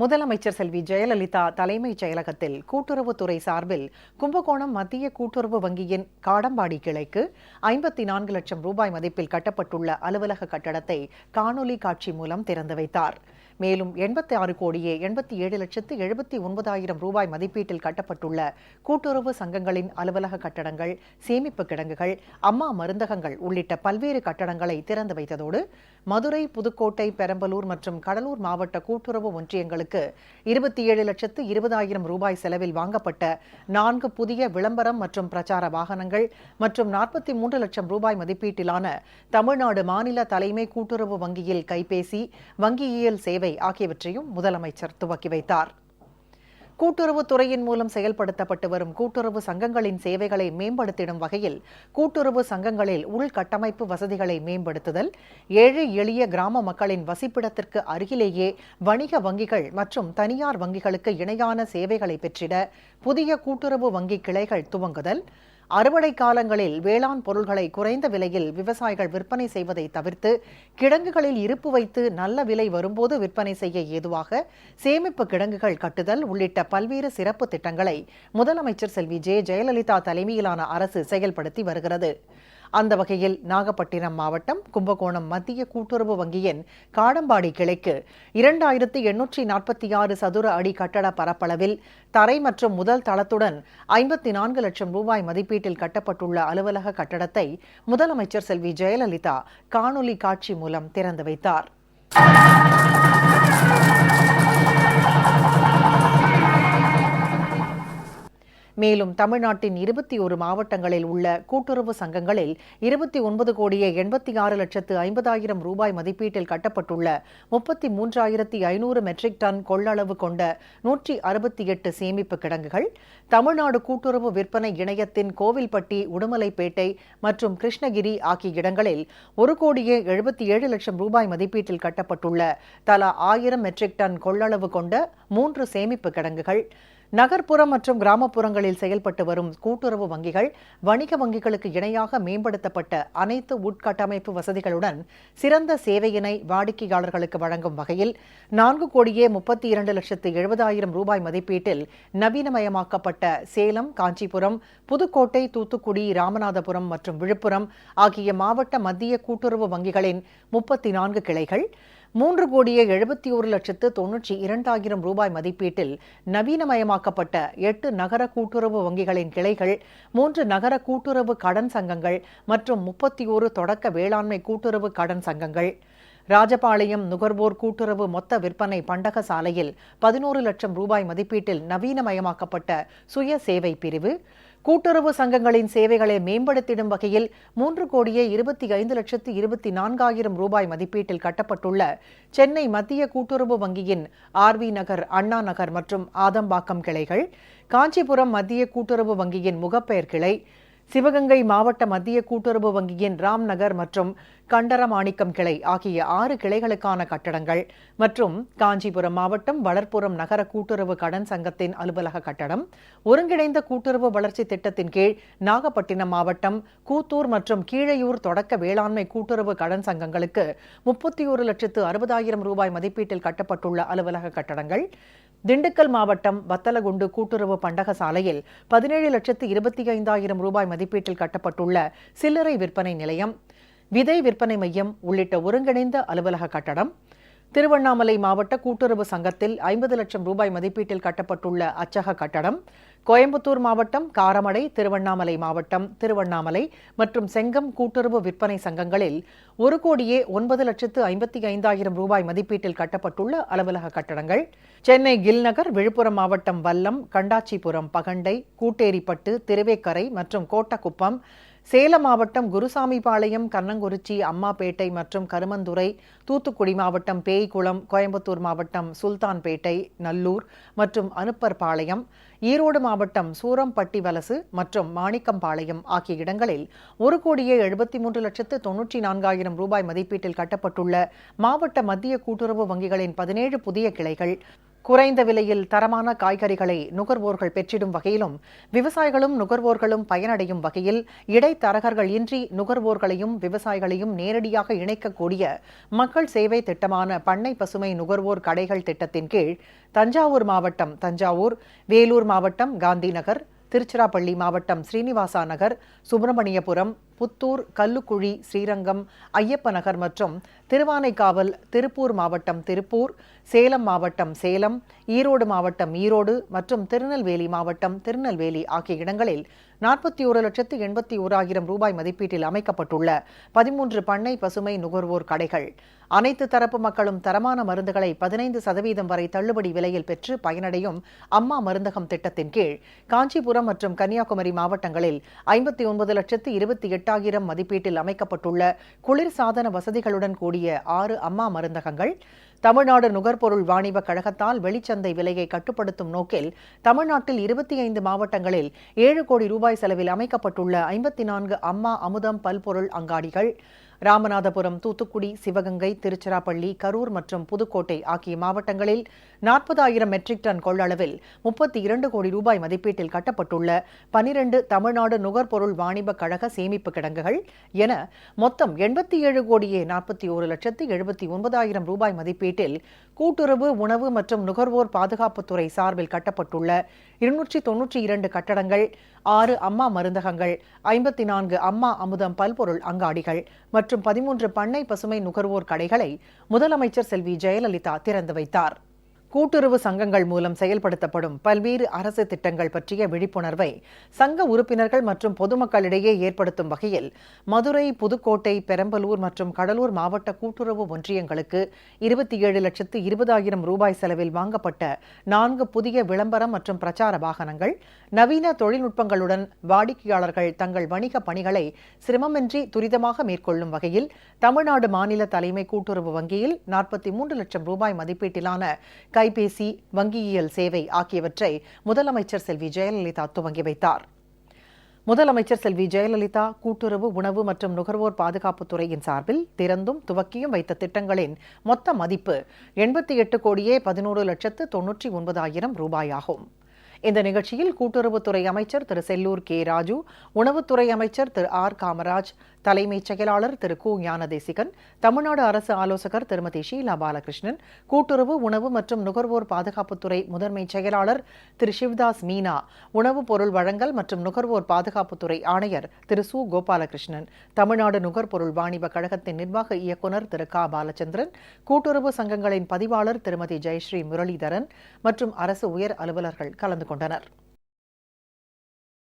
முதலமைச்சர் செல்வி ஜெயலலிதா தலைமைச் செயலகத்தில் கூட்டுறவுத்துறை சார்பில் கும்பகோணம் மத்திய கூட்டுறவு வங்கியின் காடம்பாடி கிளைக்கு 54 லட்சம் ரூபாய் மதிப்பில் கட்டப்பட்டுள்ள அலுவலக கட்டடத்தை காணொலி காட்சி மூலம் திறந்து வைத்தார். மேலும் 86 கோடியே 87,79,000 ரூபாய் மதிப்பீட்டில் கட்டப்பட்டுள்ள கூட்டுறவு சங்கங்களின் அலுவலக கட்டடங்கள், சேமிப்பு கிடங்குகள், அம்மா மருந்தகங்கள் உள்ளிட்ட பல்வேறு கட்டடங்களை திறந்து வைத்ததோடு மதுரை, புதுக்கோட்டை, பெரம்பலூர் மற்றும் கடலூர் மாவட்ட கூட்டுறவு ஒன்றியங்களுக்கு 27,20,000 ரூபாய் செலவில் வாங்கப்பட்ட 4 புதிய விளம்பரம் மற்றும் பிரச்சார வாகனங்கள் மற்றும் 43 லட்சம் ரூபாய் மதிப்பீட்டிலான தமிழ்நாடு மாநில தலைமை கூட்டுறவு வங்கியில் கைபேசி, வங்கியியல் சேவை ஆகியவற்றையும் முதலமைச்சர் துவக்கி வைத்தார். கூட்டுறவு துறையின் மூலம் செயல்படுத்தப்பட்டு வரும் கூட்டுறவு சங்கங்களின் சேவைகளை மேம்படுத்திடும் வகையில் கூட்டுறவு சங்கங்களில் உள்கட்டமைப்பு வசதிகளை மேம்படுத்துதல், ஏழை எளிய கிராம மக்களின் வசிப்பிடத்திற்கு அருகிலேயே வணிக வங்கிகள் மற்றும் தனியார் வங்கிகளுக்கு இணையான சேவைகளை பெற்றிட புதிய கூட்டுறவு வங்கி கிளைகள் துவங்குதல், அறுவடை காலங்களில் வேளாண் பொருட்களை குறைந்த விலையில் விவசாயிகள் விற்பனை செய்வதை தவிர்த்து கிடங்குகளில் இருப்பு வைத்து நல்ல விலை வரும்போது விற்பனை செய்ய ஏதுவாக சேமிப்பு கிடங்குகள் கட்டுதல் உள்ளிட்ட பல்வேறு சிறப்பு திட்டங்களை முதலமைச்சர் செல்வி ஜெயலலிதா தலைமையிலான அரசு செயல்படுத்தி வருகிறது. அந்த வகையில் நாகப்பட்டினம் மாவட்டம் கும்பகோணம் மத்திய கூட்டுறவு வங்கியின் காடம்பாடி கிளைக்கு 2846 சதுர அடி கட்டட பரப்பளவில் தரை மற்றும் முதல் தளத்துடன் 54 லட்சம் ரூபாய் மதிப்பீட்டில் கட்டப்பட்டுள்ள அலுவலக கட்டடத்தை முதலமைச்சர் செல்வி ஜெயலலிதா காணொலி காட்சி மூலம் திறந்து வைத்தார். மேலும் தமிழ்நாட்டின் 21 மாவட்டங்களில் உள்ள கூட்டுறவு சங்கங்களில் 29 கோடியே 86,50,000 ரூபாய் மதிப்பீட்டில் கட்டப்பட்டுள்ள 33,500 மெட்ரிக் டன் கொள்ளளவு கொண்ட 168 சேமிப்பு கிடங்குகள், தமிழ்நாடு கூட்டுறவு விற்பனை இணையத்தின் கோவில்பட்டி, உடுமலைப்பேட்டை மற்றும் கிருஷ்ணகிரி ஆகிய இடங்களில் 1 கோடியே 77 லட்சம் ரூபாய் மதிப்பீட்டில் கட்டப்பட்டுள்ள தலா 1000 மெட்ரிக் டன் கொள்ளளவு கொண்ட 3 சேமிப்பு கிடங்குகள், நகர்ப்புறம் மற்றும் கிராமப்புறங்களில் செயல்பட்டு வரும் கூட்டுறவு வங்கிகள், வணிக வங்கிகளுக்கு இணையாக மேம்படுத்தப்பட்ட அனைத்து உட்கட்டமைப்பு வசதிகளுடன் சிறந்த சேவையினை வாடிக்கையாளர்களுக்கு வழங்கும் வகையில் 4 கோடியே 32,70,000 ரூபாய் மதிப்பீட்டில் நவீனமயமாக்கப்பட்ட சேலம், காஞ்சிபுரம், புதுக்கோட்டை, தூத்துக்குடி, ராமநாதபுரம் மற்றும் விழுப்புரம் ஆகிய மாவட்ட மத்திய கூட்டுறவு வங்கிகளின் 34 கிளைகள், 3 கோடியே 71,92,000 ரூபாய் மதிப்பீட்டில் நவீனமயமாக்கப்பட்ட 8 நகர கூட்டுறவு வங்கிகளின் கிளைகள், 3 நகர கூட்டுறவு கடன் சங்கங்கள் மற்றும் 31 தொடக்க வேளாண்மை கூட்டுறவு கடன் சங்கங்கள், ராஜபாளையம் நுகர்வோர் கூட்டுறவு மொத்த விற்பனை பண்டக சாலையில் 11 லட்சம் ரூபாய் மதிப்பீட்டில் நவீனமயமாக்கப்பட்ட சுய சேவை பிரிவு, கூட்டுறவு சங்கங்களின் சேவைகளை மேம்படுத்திடும் வகையில் 3 கோடியே 25,24,000 ரூபாய் மதிப்பீட்டில் கட்டப்பட்டுள்ள சென்னை மத்திய கூட்டுறவு வங்கியின் ஆர்வி நகர், அண்ணா நகர் மற்றும் ஆதம்பாக்கம் கிளைகள், காஞ்சிபுரம் மத்திய கூட்டுறவு வங்கியின் முகப்பெயர் கிளை, சிவகங்கை மாவட்ட மத்திய கூட்டுறவு வங்கியின் ராம்நகர் மற்றும் கண்டரமாணிக்கம் கிளை ஆகிய 6 கிளைகளுக்கான கட்டடங்கள் மற்றும் காஞ்சிபுரம் மாவட்டம் வளர்ப்புரம் நகர கூட்டுறவு கடன் சங்கத்தின் அலுவலக கட்டடம், ஒருங்கிணைந்த கூட்டுறவு வளர்ச்சி திட்டத்தின் கீழ் நாகப்பட்டினம் மாவட்டம் கூத்தூர் மற்றும் கீழையூர் தொடக்க வேளாண்மை கூட்டுறவு கடன் சங்கங்களுக்கு 31,60,000 ரூபாய் மதிப்பீட்டில் கட்டப்பட்டுள்ள அலுவலக கட்டடங்கள், திண்டுக்கல் மாவட்டம் வத்தலகுண்டு கூட்டுறவு பண்டக சாலையில் 17,25,000 ரூபாய் மதிப்பீட்டில் கட்டப்பட்டுள்ள சில்லறை விற்பனை நிலையம், விதை விற்பனை மையம் உள்ளிட்ட ஒருங்கிணைந்த அலுவலக கட்டடம், திருவண்ணாமலை மாவட்ட கூட்டுறவு சங்கத்தில் 50 லட்சம் ரூபாய் மதிப்பீட்டில் கட்டப்பட்டுள்ள அச்சக கட்டடம், கோயம்புத்தூர் மாவட்டம் காரமடை, திருவண்ணாமலை மாவட்டம் திருவண்ணாமலை மற்றும் செங்கம் கூட்டுறவு விற்பனை சங்கங்களில் 1 கோடியே 9,55,000 ரூபாய் மதிப்பீட்டில் கட்டப்பட்டுள்ள அலுவலக கட்டடங்கள், சென்னை கில்நகர், விழுப்புரம் மாவட்டம் வல்லம், கண்டாச்சிபுரம், பகண்டை, கூட்டேரிப்பட்டு, திருவேக்கரை மற்றும் கோட்டக்குப்பம், சேலம் மாவட்டம் குருசாமிபாளையம், கண்ணங்குறிச்சி, அம்மாப்பேட்டை மற்றும் கருமந்துறை, தூத்துக்குடி மாவட்டம் பேய்குளம், கோயம்புத்தூர் மாவட்டம் சுல்தான்பேட்டை, நல்லூர் மற்றும் அனுப்பர்பாளையம், ஈரோடு மாவட்டம் சூரம்பட்டி வலசு மற்றும் மாணிக்கம்பாளையம் ஆகிய இடங்களில் 1 கோடியே 73,94,000 ரூபாய் மதிப்பீட்டில் கட்டப்பட்டுள்ள மாவட்ட மத்திய கூட்டுறவு வங்கிகளின் 17 புதிய கிளைகள், குறைந்த விலையில் தரமான காய்கறிகளை நுகர்வோர்கள் பெற்றிடும் வகையிலும் விவசாயிகளும் நுகர்வோர்களும் பயனடையும் வகையில் இடைத்தரகர்கள் இன்றி நுகர்வோர்களையும் விவசாயிகளையும் நேரடியாக இணைக்கக்கூடிய மக்கள் சேவை திட்டமான பண்ணை பசுமை நுகர்வோர் கடைகள் திட்டத்தின் கீழ் தஞ்சாவூர் மாவட்டம் தஞ்சாவூர், வேலூர் மாவட்டம் காந்திநகர், திருச்சிராப்பள்ளி மாவட்டம் ஸ்ரீனிவாசா நகர், சுப்பிரமணியபுரம், புத்தூர், கல்லுக்குழி, ஸ்ரீரங்கம், ஐயப்ப நகர் மற்றும் திருவானைக்காவல், திருப்பூர் மாவட்டம் திருப்பூர், சேலம் மாவட்டம் சேலம், ஈரோடு மாவட்டம் ஈரோடு மற்றும் திருநெல்வேலி மாவட்டம் திருநெல்வேலி ஆகிய இடங்களில் 41,81,000 ரூபாய் மதிப்பீட்டில் அமைக்கப்பட்டுள்ள 13 பண்ணை பசுமை நுகர்வோர் கடைகள் அனைத்து தரப்பு மக்களும் தரமான மருந்துகளை 15% வரை தள்ளுபடி விலையில் பெற்று பயனடையும் அம்மா மருந்தகம் திட்டத்தின் கீழ் காஞ்சிபுரம் மற்றும் கன்னியாகுமரி மாவட்டங்களில் 59,28,000 மதிப்பீட்டில் அமைக்கப்பட்டுள்ள குளிர்சாதன வசதிகளுடன் கூடிய 6 அம்மா மருந்தகங்கள் தமிழ்நாடு நுகர்பொருள் வாணிப கழகத்தால் வெளிச்சந்தை விலையை கட்டுப்படுத்தும் நோக்கில் தமிழ்நாட்டில் 25 மாவட்டங்களில் 7 கோடி ரூபாய் செலவில் அமைக்கப்பட்டுள்ள 54 அம்மா அமுதம் பல்பொருள் அங்காடிகள் ராமநாதபுரம், தூத்துக்குடி, சிவகங்கை, திருச்சிராப்பள்ளி, கரூர் மற்றும் புதுக்கோட்டை ஆகிய மாவட்டங்களில் 40,000 மெட்ரிக் டன் கொள்ளளவில் 32 கோடி ரூபாய் மதிப்பீட்டில் கட்டப்பட்டுள்ள 12 தமிழ்நாடு நுகர்பொருள் வாணிப கழக சேமிப்பு கிடங்குகள் என மொத்தம் 87,41,79,000 ரூபாய் மதிப்பீட்டில் கூட்டுறவு, உணவு மற்றும் நுகர்வோர் பாதுகாப்புத்துறை சார்பில் கட்டப்பட்டுள்ள 292 கட்டடங்கள், 6 அம்மா மருந்தகங்கள், 54 அம்மா அமுதம் பல்பொருள் அங்காடிகள் மற்றும் 13 பண்ணை பசுமை நுகர்வோர் கடைகளை முதலமைச்சர் செல்வி ஜெயலலிதா திறந்து வைத்தார். கூட்டுறவு சங்கங்கள் மூலம் செயல்படுத்தப்படும் பல்வேறு அரசு திட்டங்கள் பற்றிய விழிப்புணர்வை சங்க உறுப்பினர்கள் மற்றும் பொதுமக்களிடையே ஏற்படுத்தும் வகையில் மதுரை, புதுக்கோட்டை, பெரம்பலூர் மற்றும் கடலூர் மாவட்ட கூட்டுறவு ஒன்றியங்களுக்கு 27,20,000 ரூபாய் செலவில் வாங்கப்பட்ட 4 புதிய விளம்பரம் மற்றும் பிரச்சார வாகனங்கள் நவீன தொழில்நுட்பங்களுடன் வாடிக்கையாளர்கள் தங்கள் வணிக பணிகளை சிரமமின்றி துரிதமாக மேற்கொள்ளும் வகையில் தமிழ்நாடு மாநில தலைமை கூட்டுறவு வங்கியில் 43 லட்சம் ரூபாய் மதிப்பீட்டிலான கைபேசி, வங்கியியல் சேவை ஆகியவற்றை முதலமைச்சர் செல்வி ஜெயலலிதா துவங்கி வைத்தார். முதலமைச்சர் செல்வி ஜெயலலிதா கூட்டுறவு, உணவு மற்றும் நுகர்வோர் பாதுகாப்புத்துறையின் சார்பில் திறந்தும் துவக்கியும் வைத்த திட்டங்களின் மொத்த மதிப்பு 88,11,99,000 ரூபாயாகும். இந்த நிகழ்ச்சியில் கூட்டுறவுத்துறை அமைச்சர் திரு செல்லூர் கே ராஜு, உணவுத்துறை அமைச்சர் திரு ஆர் காமராஜ், தலைமைச் செயலாளர் திரு கு ஞானதேசிகன், தமிழ்நாடு அரசு ஆலோசகர் திருமதி ஷீலா பாலகிருஷ்ணன், கூட்டுறவு, உணவு மற்றும் நுகர்வோர் பாதுகாப்புத்துறை முதன்மைச் செயலாளர் திரு சிவ்தாஸ் மீனா, உணவுப் பொருள் வழங்கல் மற்றும் நுகர்வோர் பாதுகாப்புத்துறை ஆணையர் திரு சு கோபாலகிருஷ்ணன், தமிழ்நாடு நுகர்பொருள் வாணிப கழகத்தின் நிர்வாக இயக்குநர் திரு க பாலச்சந்திரன், கூட்டுறவு சங்கங்களின் பதிவாளர் திருமதி ஜெயஸ்ரீ முரளிதரன் மற்றும் அரசு உயர் அலுவலர்கள் கலந்து கொண்டனர்.